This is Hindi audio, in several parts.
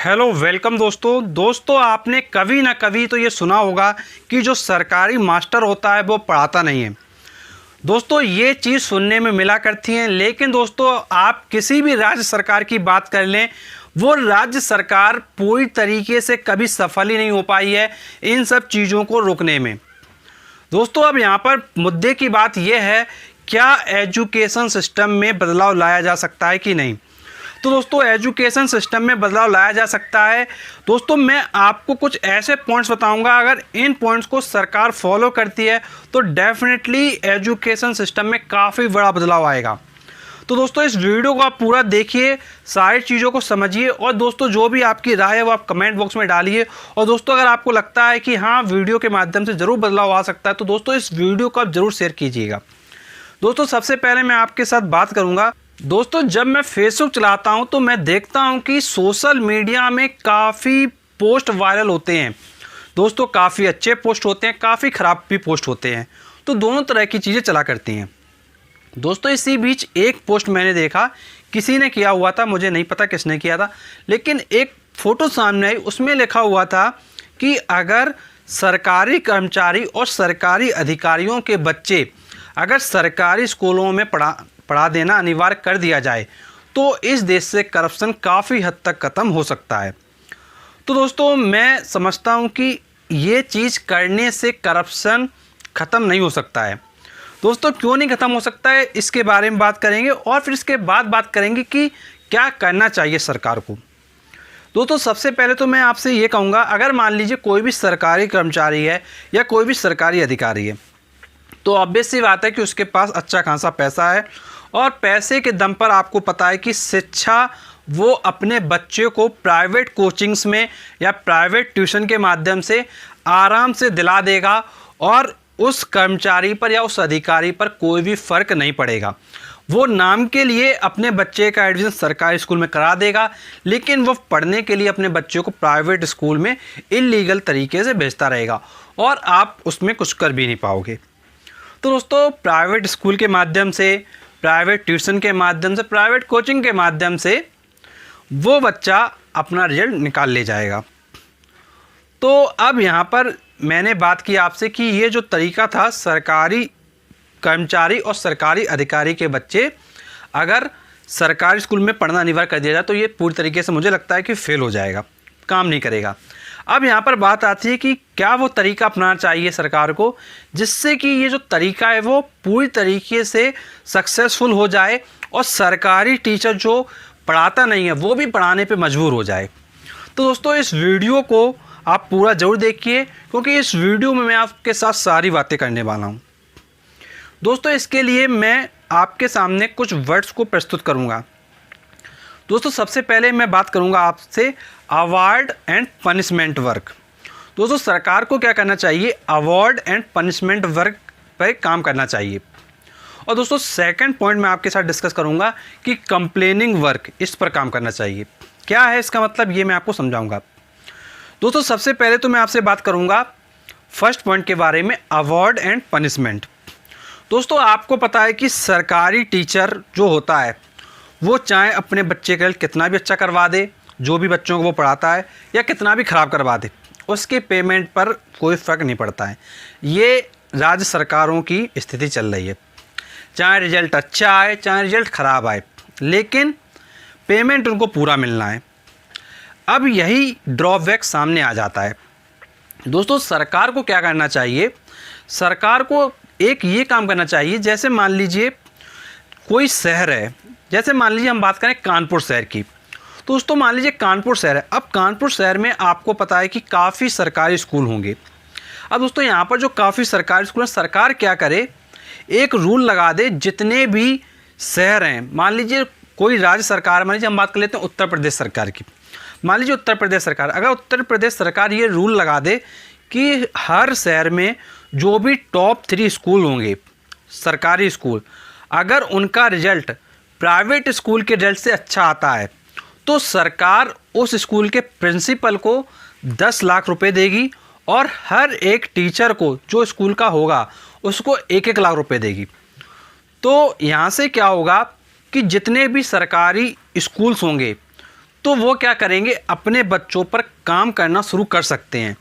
हेलो वेलकम दोस्तों आपने कभी ना कभी तो ये सुना होगा कि जो सरकारी मास्टर होता है वो पढ़ाता नहीं है। दोस्तों ये चीज़ सुनने में मिला करती है, लेकिन दोस्तों आप किसी भी राज्य सरकार की बात कर लें, वो राज्य सरकार पूरी तरीके से कभी सफल ही नहीं हो पाई है इन सब चीज़ों को रोकने में। दोस्तों अब यहाँ पर मुद्दे की बात यह है, क्या एजुकेशन सिस्टम में बदलाव लाया जा सकता है कि नहीं। तो दोस्तों एजुकेशन सिस्टम में बदलाव लाया जा सकता है। दोस्तों मैं आपको कुछ ऐसे पॉइंट्स बताऊंगा, अगर इन पॉइंट्स को सरकार फॉलो करती है तो डेफिनेटली एजुकेशन सिस्टम में काफ़ी बड़ा बदलाव आएगा। तो दोस्तों इस वीडियो को आप पूरा देखिए, सारी चीज़ों को समझिए, और दोस्तों जो भी आपकी राय है वो आप कमेंट बॉक्स में डालिए। और दोस्तों अगर आपको लगता है कि हाँ वीडियो के माध्यम से ज़रूर बदलाव आ सकता है तो दोस्तों इस वीडियो को आप ज़रूर शेयर कीजिएगा। दोस्तों सबसे पहले मैं आपके साथ बात करूँगा। दोस्तों जब मैं फेसबुक चलाता हूं तो मैं देखता हूं कि सोशल मीडिया में काफ़ी पोस्ट वायरल होते हैं। दोस्तों काफ़ी अच्छे पोस्ट होते हैं, काफ़ी ख़राब भी पोस्ट होते हैं, तो दोनों तरह की चीज़ें चला करती हैं। दोस्तों इसी बीच एक पोस्ट मैंने देखा, किसी ने किया हुआ था, मुझे नहीं पता किसने किया था, लेकिन एक फ़ोटो सामने आई, उसमें लिखा हुआ था कि अगर सरकारी कर्मचारी और सरकारी अधिकारियों के बच्चे अगर सरकारी स्कूलों में पढ़ा देना अनिवार्य कर दिया जाए तो इस देश से करप्शन काफ़ी हद तक ख़त्म हो सकता है। तो दोस्तों मैं समझता हूं कि ये चीज़ करने से करप्शन ख़त्म नहीं हो सकता है। दोस्तों क्यों नहीं ख़त्म हो सकता है इसके बारे में बात करेंगे, और फिर इसके बाद बात करेंगे कि क्या करना चाहिए सरकार को। दोस्तों सबसे पहले तो मैं आपसे ये कहूँगा, अगर मान लीजिए कोई भी सरकारी कर्मचारी है या कोई भी सरकारी अधिकारी है तो ऑब्वियस सी बात है कि उसके पास अच्छा खासा पैसा है, और पैसे के दम पर आपको पता है कि शिक्षा वो अपने बच्चे को प्राइवेट कोचिंग्स में या प्राइवेट ट्यूशन के माध्यम से आराम से दिला देगा, और उस कर्मचारी पर या उस अधिकारी पर कोई भी फ़र्क नहीं पड़ेगा। वो नाम के लिए अपने बच्चे का एडमिशन सरकारी स्कूल में करा देगा, लेकिन वो पढ़ने के लिए अपने बच्चों को प्राइवेट स्कूल में इल्लीगल तरीके से भेजता रहेगा, और आप उसमें कुछ कर भी नहीं पाओगे। तो दोस्तों प्राइवेट स्कूल के माध्यम से, प्राइवेट ट्यूशन के माध्यम से, प्राइवेट कोचिंग के माध्यम से वो बच्चा अपना रिजल्ट निकाल ले जाएगा। तो अब यहाँ पर मैंने बात की आपसे कि ये जो तरीका था, सरकारी कर्मचारी और सरकारी अधिकारी के बच्चे अगर सरकारी स्कूल में पढ़ना अनिवार्य कर दिया जाए तो ये पूरी तरीके से मुझे लगता है कि फेल हो जाएगा, काम नहीं करेगा। अब यहाँ पर बात आती है कि क्या वो तरीका अपनाना चाहिए सरकार को, जिससे कि ये जो तरीका है वो पूरी तरीके से सक्सेसफुल हो जाए और सरकारी टीचर जो पढ़ाता नहीं है वो भी पढ़ाने पे मजबूर हो जाए। तो दोस्तों इस वीडियो को आप पूरा ज़रूर देखिए, क्योंकि इस वीडियो में मैं आपके साथ सारी बातें करने वाला हूँ। दोस्तों इसके लिए मैं आपके सामने कुछ वर्ड्स को प्रस्तुत करूँगा। दोस्तों सबसे पहले मैं बात करूंगा आपसे अवार्ड एंड पनिशमेंट वर्क। दोस्तों सरकार को क्या करना चाहिए, अवार्ड एंड पनिशमेंट वर्क पर काम करना चाहिए। और दोस्तों सेकंड पॉइंट मैं आपके साथ डिस्कस करूंगा कि कंप्लेनिंग वर्क, इस पर काम करना चाहिए। क्या है इसका मतलब, ये मैं आपको समझाऊंगा। दोस्तों सबसे पहले तो मैं आपसे बात करूंगा फर्स्ट पॉइंट के बारे में, अवार्ड एंड पनिशमेंट। दोस्तों आपको पता है कि सरकारी टीचर जो होता है वो चाहे अपने बच्चे का कितना भी अच्छा करवा दे, जो भी बच्चों को वो पढ़ाता है, या कितना भी ख़राब करवा दे, उसके पेमेंट पर कोई फ़र्क नहीं पड़ता है। ये राज्य सरकारों की स्थिति चल रही है, चाहे रिजल्ट अच्छा आए चाहे रिजल्ट ख़राब आए, लेकिन पेमेंट उनको पूरा मिलना है। अब यही ड्रॉबैक सामने आ जाता है। दोस्तों सरकार को क्या करना चाहिए, सरकार को एक ये काम करना चाहिए, जैसे मान लीजिए कोई शहर है, जैसे मान लीजिए हम बात करें कानपुर शहर की। तो दोस्तों मान लीजिए कानपुर शहर है, अब कानपुर शहर में आपको पता है कि काफ़ी सरकारी स्कूल होंगे। अब दोस्तों यहाँ पर जो काफ़ी सरकारी स्कूल हैं, सरकार क्या करे, एक रूल लगा दे, जितने भी शहर हैं, मान लीजिए कोई राज्य सरकार, मान लीजिए हम बात कर लेते हैं उत्तर प्रदेश सरकार की, मान लीजिए उत्तर प्रदेश सरकार, अगर उत्तर प्रदेश सरकार ये रूल लगा दे कि हर शहर में जो भी टॉप 3 स्कूल होंगे सरकारी स्कूल, अगर उनका रिजल्ट प्राइवेट स्कूल के रिजल्ट से अच्छा आता है तो सरकार उस स्कूल के प्रिंसिपल को 10 लाख रुपए देगी, और हर एक टीचर को जो स्कूल का होगा उसको 1-1 लाख रुपए देगी। तो यहाँ से क्या होगा कि जितने भी सरकारी स्कूल्स होंगे तो वो क्या करेंगे, अपने बच्चों पर काम करना शुरू कर सकते हैं।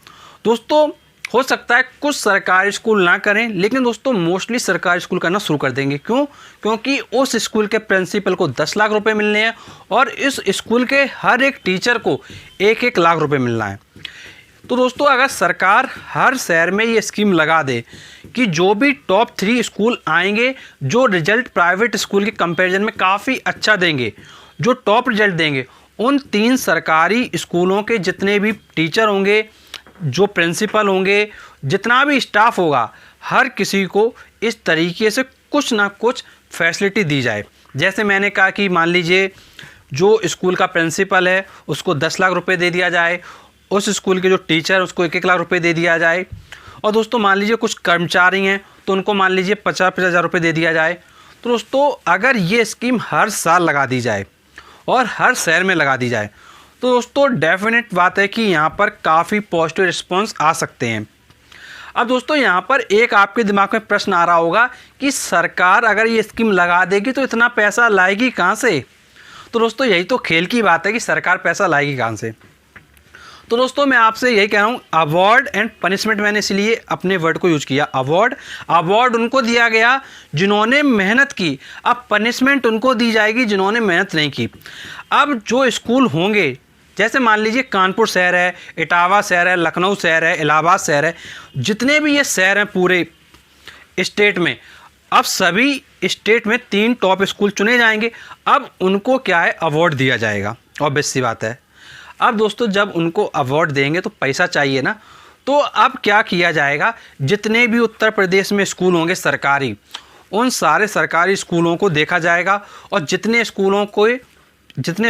दोस्तों हो सकता है कुछ सरकारी स्कूल ना करें, लेकिन दोस्तों मोस्टली सरकारी स्कूल करना शुरू कर देंगे। क्यों? क्योंकि उस स्कूल के प्रिंसिपल को 10 लाख रुपए मिलने हैं और इस स्कूल के हर एक टीचर को 1-1 लाख रुपए मिलना है। तो दोस्तों अगर सरकार हर शहर में ये स्कीम लगा दे कि जो भी टॉप 3 स्कूल आएंगे जो रिजल्ट प्राइवेट स्कूल के कंपैरिजन में काफ़ी अच्छा देंगे, जो टॉप रिजल्ट देंगे, उन 3 सरकारी स्कूलों के जितने भी टीचर होंगे, जो प्रिंसिपल होंगे, जितना भी स्टाफ होगा, हर किसी को इस तरीके से कुछ ना कुछ फैसिलिटी दी जाए। जैसे मैंने कहा कि मान लीजिए जो स्कूल का प्रिंसिपल है उसको 10 लाख रुपए दे दिया जाए, उस स्कूल के जो टीचर उसको 1-1 लाख रुपए दे दिया जाए, और दोस्तों मान लीजिए कुछ कर्मचारी हैं तो उनको मान लीजिए 50-50 हज़ार रुपये दे दिया जाए। तो दोस्तों अगर ये स्कीम हर साल लगा दी जाए और हर शहर में लगा दी जाए तो दोस्तों डेफिनेट बात है कि यहाँ पर काफ़ी पॉजिटिव रिस्पॉन्स आ सकते हैं। अब दोस्तों यहाँ पर एक आपके दिमाग में प्रश्न आ रहा होगा कि सरकार अगर ये स्कीम लगा देगी तो इतना पैसा लाएगी कहाँ से? तो दोस्तों यही तो खेल की बात है कि सरकार पैसा लाएगी कहाँ से। तो दोस्तों मैं आपसे यही कह रहा हूँ, अवार्ड एंड पनिशमेंट, मैंने इसलिए अपने वर्ड को यूज किया अवार्ड उनको दिया गया जिन्होंने मेहनत की, अब पनिशमेंट उनको दी जाएगी जिन्होंने मेहनत नहीं की। अब जो स्कूल होंगे, जैसे मान लीजिए कानपुर शहर है, इटावा शहर है, लखनऊ शहर है, इलाहाबाद शहर है, जितने भी ये शहर हैं पूरे स्टेट में, अब सभी स्टेट में 3 टॉप स्कूल चुने जाएंगे। अब उनको क्या है, अवार्ड दिया जाएगा, ऑब्वियस सी बात है। अब दोस्तों जब उनको अवार्ड देंगे तो पैसा चाहिए ना, तो अब क्या किया जाएगा, जितने भी उत्तर प्रदेश में स्कूल होंगे सरकारी, उन सारे सरकारी स्कूलों को देखा जाएगा और जितने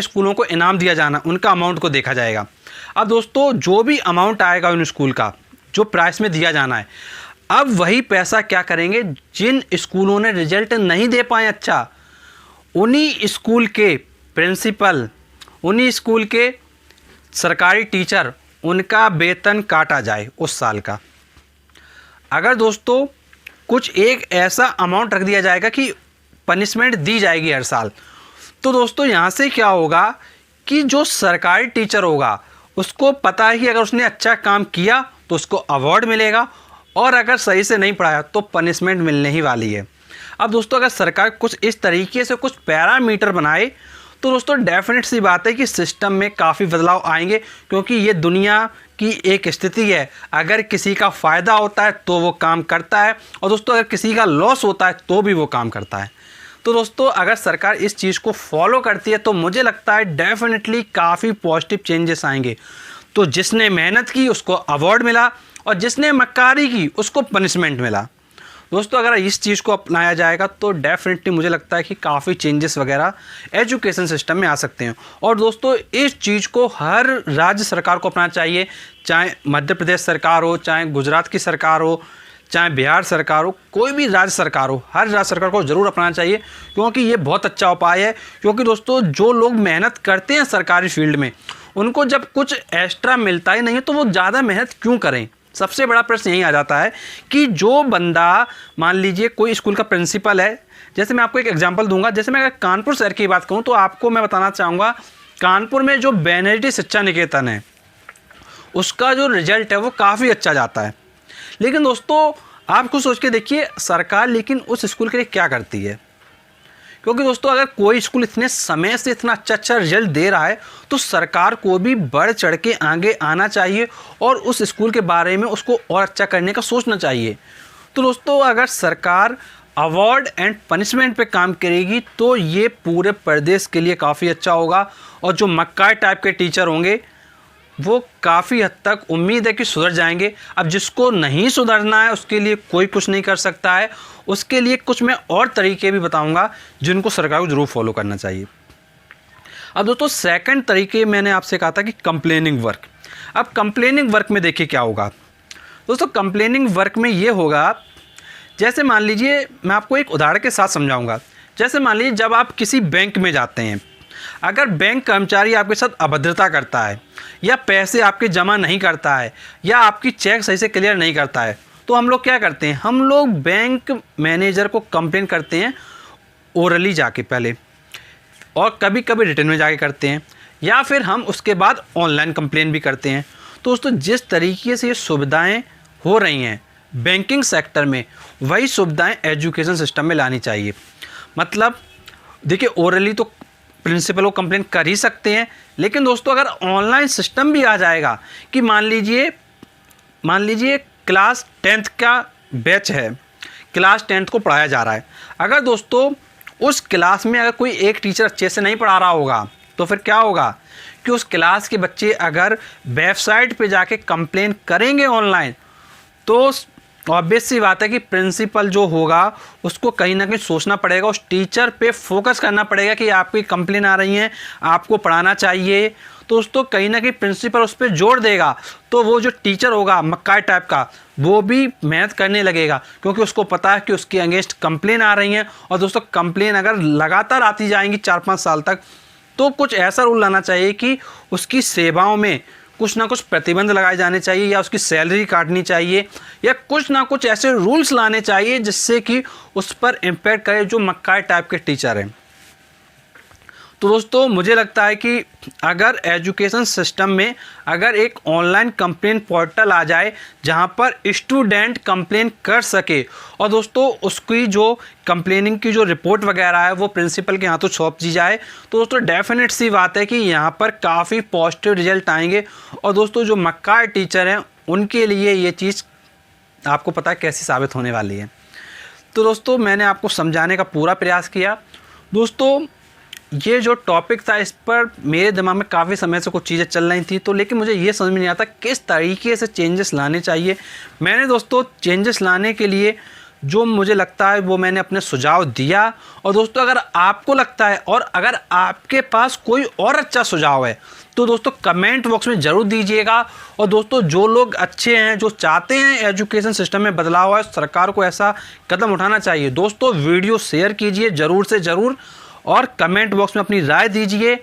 स्कूलों को इनाम दिया जाना उनका अमाउंट को देखा जाएगा। अब दोस्तों जो भी अमाउंट आएगा उन स्कूल का, जो प्राइस में दिया जाना है, अब वही पैसा क्या करेंगे, जिन स्कूलों ने रिजल्ट नहीं दे पाए अच्छा, उन्हीं स्कूल के प्रिंसिपल, उन्हीं स्कूल के सरकारी टीचर, उनका वेतन काटा जाए उस साल का। अगर दोस्तों कुछ एक ऐसा अमाउंट रख दिया जाएगा कि पनिशमेंट दी जाएगी हर साल, तो दोस्तों यहाँ से क्या होगा कि जो सरकारी टीचर होगा उसको पता है कि अगर उसने अच्छा काम किया तो उसको अवार्ड मिलेगा, और अगर सही से नहीं पढ़ाया तो पनिशमेंट मिलने ही वाली है। अब दोस्तों अगर सरकार कुछ इस तरीके से कुछ पैरामीटर बनाए तो दोस्तों डेफिनेट सी बात है कि सिस्टम में काफ़ी बदलाव आएंगे, क्योंकि ये दुनिया की एक स्थिति है, अगर किसी का फ़ायदा होता है तो वो काम करता है, और दोस्तों अगर किसी का लॉस होता है तो भी वो काम करता है। तो दोस्तों अगर सरकार इस चीज़ को फॉलो करती है तो मुझे लगता है डेफिनेटली काफ़ी पॉजिटिव चेंजेस आएंगे। तो जिसने मेहनत की उसको अवार्ड मिला और जिसने मक्कारी की उसको पनिशमेंट मिला। दोस्तों अगर इस चीज़ को अपनाया जाएगा तो डेफिनेटली मुझे लगता है कि काफ़ी चेंजेस वगैरह एजुकेशन सिस्टम में आ सकते हैं। और दोस्तों इस चीज़ को हर राज्य सरकार को अपनाना चाहिए, चाहे मध्य प्रदेश सरकार हो, चाहे गुजरात की सरकार हो, चाहे बिहार सरकार हो, कोई भी राज्य सरकार हो, हर राज्य सरकार को ज़रूर अपनाना चाहिए, क्योंकि ये बहुत अच्छा उपाय है। क्योंकि दोस्तों जो लोग मेहनत करते हैं सरकारी फील्ड में, उनको जब कुछ एक्स्ट्रा मिलता ही नहीं है तो वो ज़्यादा मेहनत क्यों करें। सबसे बड़ा प्रश्न यही आ जाता है कि जो बंदा, मान लीजिए कोई स्कूल का प्रिंसिपल है, जैसे मैं आपको एक एग्जांपल दूंगा, जैसे मैं अगर कानपुर शहर की बात करूं तो आपको मैं बताना चाहूँगा, कानपुर में जो बेनेडिक्ट शिक्षा निकेतन है उसका जो रिजल्ट है वो काफ़ी अच्छा जाता है। लेकिन दोस्तों आप खुद सोच के देखिए, सरकार लेकिन उस स्कूल के लिए क्या करती है। क्योंकि दोस्तों अगर कोई स्कूल इतने समय से इतना अच्छा रिजल्ट दे रहा है तो सरकार को भी बढ़ चढ़ के आगे आना चाहिए और उस स्कूल के बारे में उसको और अच्छा करने का सोचना चाहिए। तो दोस्तों अगर सरकार अवार्ड एंड पनिशमेंट पे काम करेगी तो ये पूरे प्रदेश के लिए काफ़ी अच्छा होगा, और जो मक्कार टाइप के टीचर होंगे वो काफ़ी हद तक उम्मीद है कि सुधर जाएंगे। अब जिसको नहीं सुधरना है उसके लिए कोई कुछ नहीं कर सकता है, उसके लिए कुछ मैं और तरीके भी बताऊंगा जिनको सरकार को ज़रूर फॉलो करना चाहिए। अब दोस्तों सेकंड तरीके मैंने आपसे कहा था कि कंप्लेनिंग वर्क। अब कंप्लेनिंग वर्क में देखिए क्या होगा दोस्तों। कंप्लेनिंग वर्क में ये होगा, जैसे मान लीजिए मैं आपको एक उदाहरण के साथ समझाऊंगा। जैसे मान लीजिए जब आप किसी बैंक में जाते हैं, अगर बैंक कर्मचारी आपके साथ अभद्रता करता है या पैसे आपके जमा नहीं करता है या आपकी चेक सही से क्लियर नहीं करता है, तो हम लोग क्या करते हैं, हम लोग बैंक मैनेजर को कंप्लेन करते हैं ओरली जाके पहले, और कभी कभी रिटर्न में जाके करते हैं, या फिर हम उसके बाद ऑनलाइन कंप्लेन भी करते हैं। तो दोस्तों जिस तरीके से ये सुविधाएं हो रही हैं बैंकिंग सेक्टर में, वही सुविधाएं एजुकेशन सिस्टम में लानी चाहिए। मतलब देखिए, ओरली तो प्रिंसिपल को कंप्लेन कर ही सकते हैं, लेकिन दोस्तों अगर ऑनलाइन सिस्टम भी आ जाएगा कि मान लीजिए क्लास 10th का बैच है, क्लास 10th को पढ़ाया जा रहा है, अगर दोस्तों उस क्लास में अगर कोई एक टीचर अच्छे से नहीं पढ़ा रहा होगा तो फिर क्या होगा कि उस क्लास के बच्चे अगर वेबसाइट पे जाके कंप्लेन करेंगे ऑनलाइन, तो ऑब्वियस सी बात है कि प्रिंसिपल जो होगा उसको कहीं ना कहीं सोचना पड़ेगा, उस टीचर पे फोकस करना पड़ेगा कि आपकी कंप्लेन आ रही है, आपको पढ़ाना चाहिए। तो दोस्तों कहीं ना कहीं प्रिंसिपल उस पर जोर देगा, तो वो जो टीचर होगा मक्कार टाइप का, वो भी मेहनत करने लगेगा, क्योंकि उसको पता है कि उसके अगेंस्ट कंप्लेन आ रही हैं। और दोस्तों कंप्लेन अगर लगातार आती जाएंगी 4-5 साल तक, तो कुछ ऐसा रूल लाना चाहिए कि उसकी सेवाओं में कुछ ना कुछ प्रतिबंध लगाए जाने चाहिए, या उसकी सैलरी काटनी चाहिए, या कुछ ना कुछ ऐसे रूल्स लाने चाहिए जिससे कि उस पर इम्पैक्ट करे जो मक्कार टाइप के टीचर हैं। तो दोस्तों मुझे लगता है कि अगर एजुकेशन सिस्टम में अगर एक ऑनलाइन कंप्लेन पोर्टल आ जाए जहां पर स्टूडेंट कंप्लेन कर सके, और दोस्तों उसकी जो कंप्लेनिंग की जो रिपोर्ट वगैरह है वो प्रिंसिपल के हाथों सौंप दी जाए, तो दोस्तों डेफिनेट सी बात है कि यहाँ पर काफ़ी पॉजिटिव रिजल्ट आएंगे। और दोस्तों जो मक्कार टीचर हैं उनके लिए ये चीज़ आपको पता है कैसी साबित होने वाली है। तो दोस्तों मैंने आपको समझाने का पूरा प्रयास किया। दोस्तों ये जो टॉपिक था, इस पर मेरे दिमाग में काफ़ी समय से कुछ चीज़ें चल रही थी, तो लेकिन मुझे ये समझ में नहीं आता किस तरीके से चेंजेस लाने चाहिए। मैंने दोस्तों चेंजेस लाने के लिए जो मुझे लगता है वो मैंने अपने सुझाव दिया। और दोस्तों अगर आपको लगता है और अगर आपके पास कोई और अच्छा सुझाव है तो दोस्तों कमेंट बॉक्स में ज़रूर दीजिएगा। और दोस्तों जो लोग अच्छे हैं, जो चाहते हैं एजुकेशन सिस्टम में बदलाव है, सरकार को ऐसा कदम उठाना चाहिए, दोस्तों वीडियो शेयर कीजिए ज़रूर से ज़रूर, और कमेंट बॉक्स में अपनी राय दीजिए।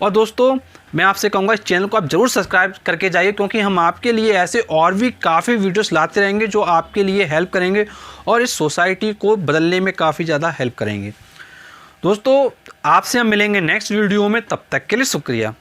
और दोस्तों मैं आपसे कहूँगा इस चैनल को आप ज़रूर सब्सक्राइब करके जाइए, क्योंकि हम आपके लिए ऐसे और भी काफ़ी वीडियोस लाते रहेंगे जो आपके लिए हेल्प करेंगे और इस सोसाइटी को बदलने में काफ़ी ज़्यादा हेल्प करेंगे। दोस्तों आपसे हम मिलेंगे नेक्स्ट वीडियो में, तब तक के लिए शुक्रिया।